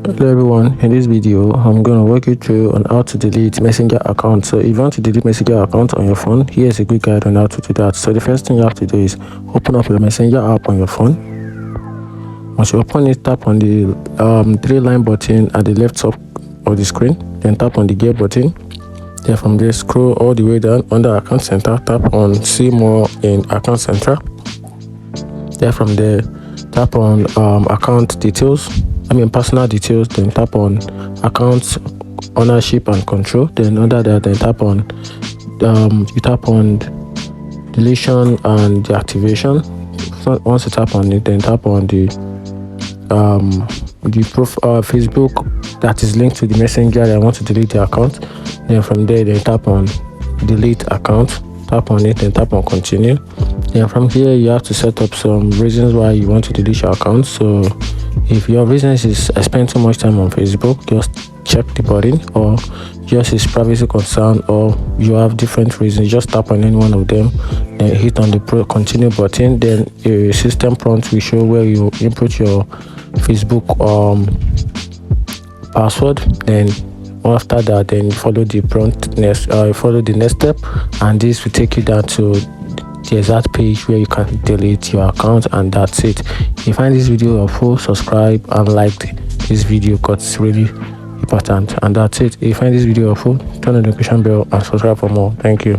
Hello everyone, in this video I'm going to walk you through on how to delete messenger account. So if you want to delete messenger account on your phone, here's a quick guide on how to do that. So the first thing you have to do is open up your messenger app on your phone. Once you open it, tap on the three-line button at the left top of the screen, then tap on the gear button. Then from there scroll all the way down under account center, tap on see more in account center. Then from there tap on account details, personal details, then tap on account ownership and control. Then under that, then tap on you tap on deletion and deactivation. So once you tap on it, then tap on the Facebook that is linked to the messenger that I want to delete the account. Then from there, then tap on delete account, tap on it, then tap on continue. Then from here you have to set up some reasons why you want to delete your account. So if your reasons is I spend too much time on Facebook, just check the button, or just is privacy concern, or you have different reasons, just tap on any one of them, then hit on the continue button. Then a system prompt will show where you input your Facebook password. Then after that, then follow the prompt follow the next step, and this will take you down to the exact page where you can delete your account, and that's it. If you find this video helpful, subscribe and like this video because it's really important, and that's it. If you find this video helpful, turn on the notification bell and subscribe for more. Thank you.